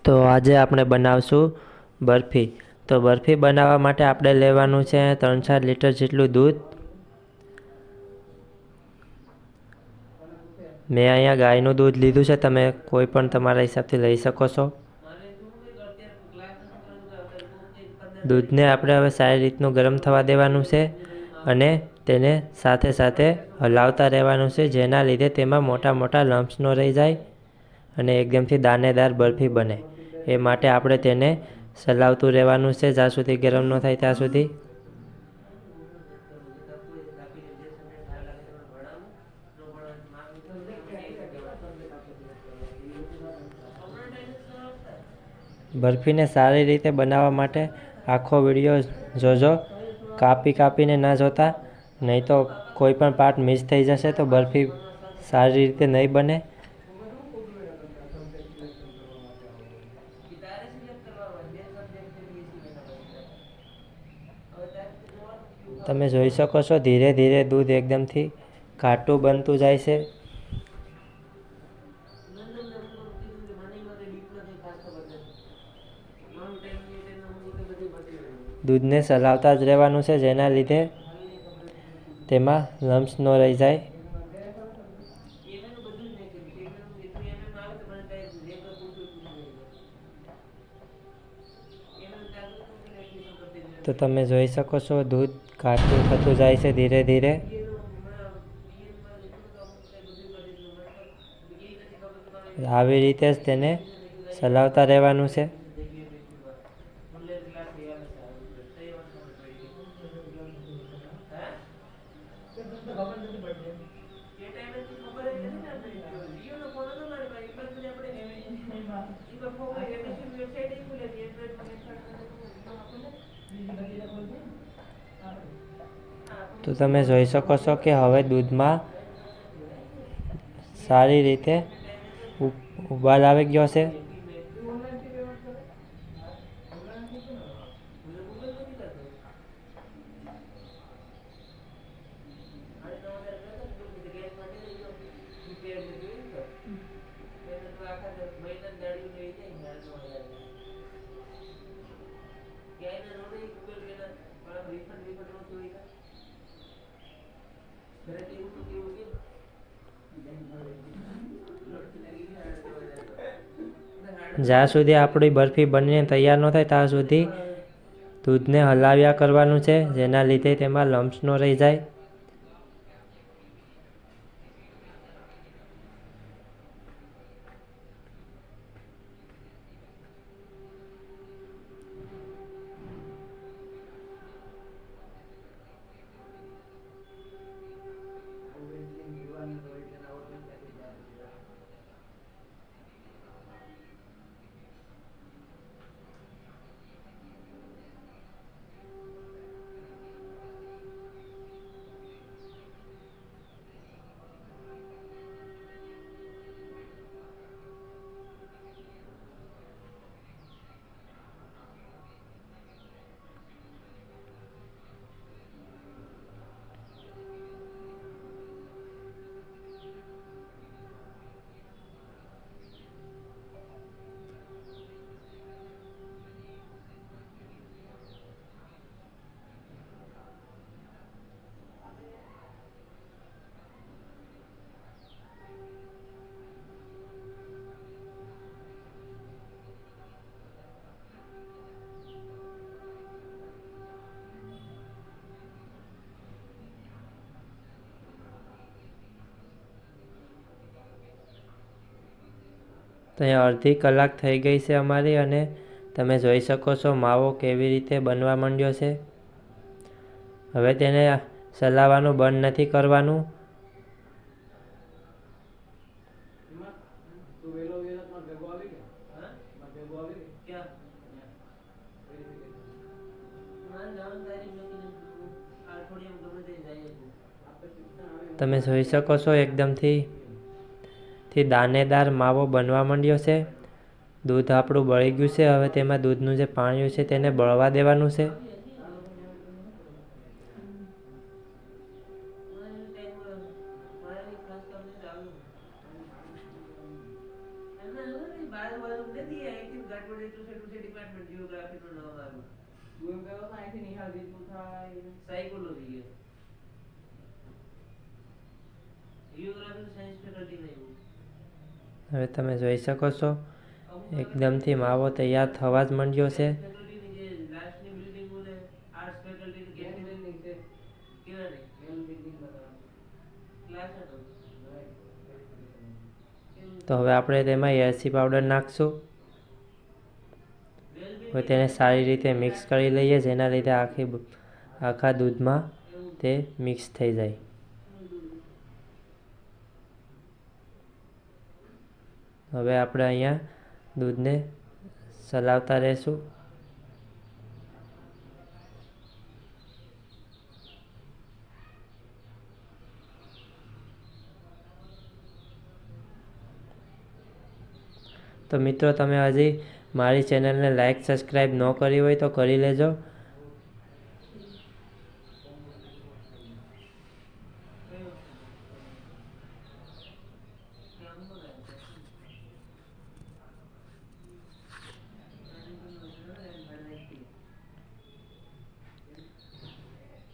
તો આજે આપણે બનાવશું બરફી. તો બરફી બનાવવા માટે આપણે લેવાનું છે 3-4 લીટર જેટલું દૂધ. મેં અહીંયા ગાયનું દૂધ લીધું છે, તમે કોઈ પણ તમારા હિસાબથી લઈ શકો છો. દૂધને આપણે હવે સારી રીતનું ગરમ થવા દેવાનું છે અને તેને સાથે સાથે હલાવતા રહેવાનું છે, જેના લીધે તેમાં મોટા મોટા લમ્પ્સ ન રહી જાય અને એકદમથી દાણેદાર બરફી બને. એ માટે આપણે તેને ચલાવતું રહેવાનું છે જ્યાં સુધી ગરમ ન થાય ત્યાં સુધી. બરફીને સારી રીતે બનાવવા માટે આખો વિડીયો જોજો, કાપીને ના જોતા, નહીં તો કોઈ પણ પાર્ટ મિસ થઈ જશે તો બરફી સારી રીતે નહીં બને. તમે જોઈ શકો છો ધીરે ધીરે દૂધ એકદમથી ઘાટું બનતું જાય છે. દૂધને ચલાવતા જ રહેવાનું છે, જેના લીધે તેમાં લમ્પ્સ ન રહી જાય. તો તમે જોઈ શકો છો દૂધ ઘાટું થતું જાય છે ધીરે ધીરે. આવી રીતે જ તેને ચલાવતા રહેવાનું છે. તો તમે જોઈ શકો છો કે હવે દૂધમાં સારી રીતે ઉબાલ આવી ગયો છે. જ્યાં સુધી આપણી બરફી બનીને તૈયાર ન થાય ત્યાં સુધી દૂધને હલાવ્યા કરવાનું છે, જેના લીધે તેમાં લમ્પ્સ ન રહી જાય. તો અહીંયા અડધી કલાક થઈ ગઈ છે અમારી અને તમે જોઈ શકો છો માવો કેવી રીતે બનવા માંડ્યો છે. હવે તેને ચલાવવાનું બંધ નથી કરવાનું. તમે જોઈ શકો છો એકદમથી દાણેદાર માવો બનવા માંડ્યો છે. દૂધ આપણું બળી ગયું છે. હવે તેમાં દૂધનું જે પાણી છે તેને બળવા દેવાનું છે. હવે તમે જોઈ શકો છો એકદમથી માવો તૈયાર થવા જ માંડ્યો છે. તો હવે આપણે તેમાં એલચી પાવડર નાખશું. હવે તેને સારી રીતે મિક્સ કરી લઈએ, જેના લીધે આખા દૂધમાં તે મિક્સ થઈ જાય. હવે આપણે અહીંયા દૂધને ચલાવતા રહેશું. તો મિત્રો, તમે હજી મારી ચેનલને લાઈક સબસ્ક્રાઈબ ન કરી હોય તો કરી લેજો.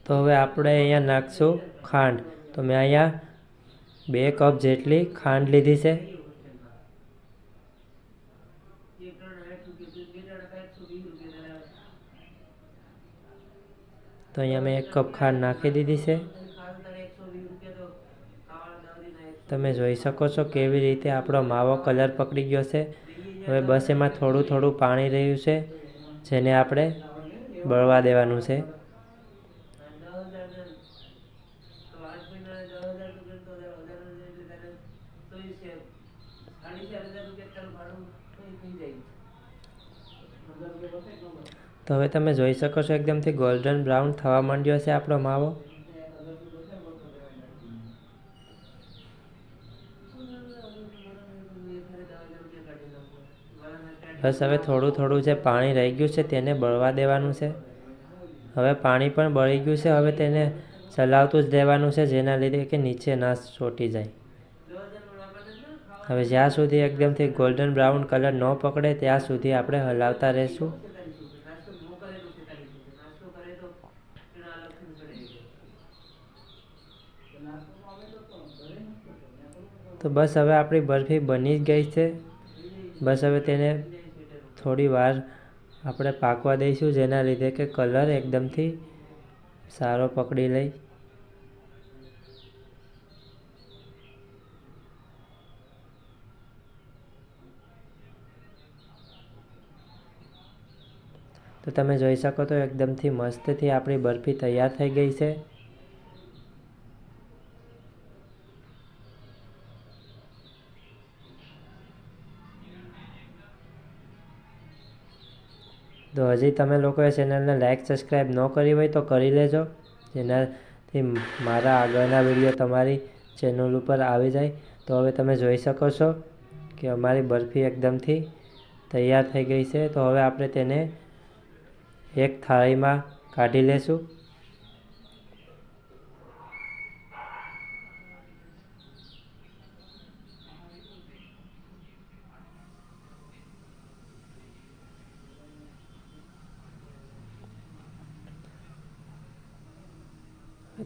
તો હવે આપણે અહીંયા નાખશું ખાંડ. તો મેં અહીંયા 2 કપ જેટલી ખાંડ લીધી છે. તો અહીંયા મેં 1 કપ ખાંડ નાખી દીધી છે. તમે જોઈ શકો છો કેવી રીતે આપણો માવો કલર પકડી ગયો છે. હવે બસ એમાં થોડું થોડું પાણી રહ્યું છે, જેને આપણે બળવા દેવાનું છે. તો હવે તમે જોઈ શકો છો એકદમથી ગોલ્ડન બ્રાઉન થવા માંડ્યો છે આપણો માવો. બસ હવે થોડું થોડું જે પાણી રહી ગયું છે તેને બળવા દેવાનું છે. હવે પાણી પણ બળી ગયું છે. હવે તેને ચલાવતું જ રહેવાનું છે, જેના લીધે કે નીચે ના ચોંટી જાય. હવે જ્યાં સુધી એકદમથી ગોલ્ડન બ્રાઉન કલર ન પકડે ત્યાં સુધી આપણે હલાવતા રહીશું. તો બસ હવે આપણી બરફી બની જ ગઈ છે. બસ હવે તેને થોડી વાર આપણે પાકવા દઈશું, જેના લીધે કે કલર એકદમથી સારો પકડી લઈ. તો તમે જોઈ શકો તો એકદમથી મસ્તથી આપણી બરફી તૈયાર થઈ ગઈ છે. તો હજી તમે લોકોએ ચેનલને લાઈક સબસ્ક્રાઈબ ન કરી હોય તો કરી લેજો, જેનાથી મારા આગળના વિડીયો તમારી ચેનલ ઉપર આવી જાય. તો હવે તમે જોઈ શકો છો કે અમારી બરફી એકદમથી તૈયાર થઈ ગઈ છે. તો હવે આપણે તેને એક થાળીમાં કાઢી લેશું.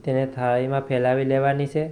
તેને થાળીમાં ફેલાવી લેવાની છે.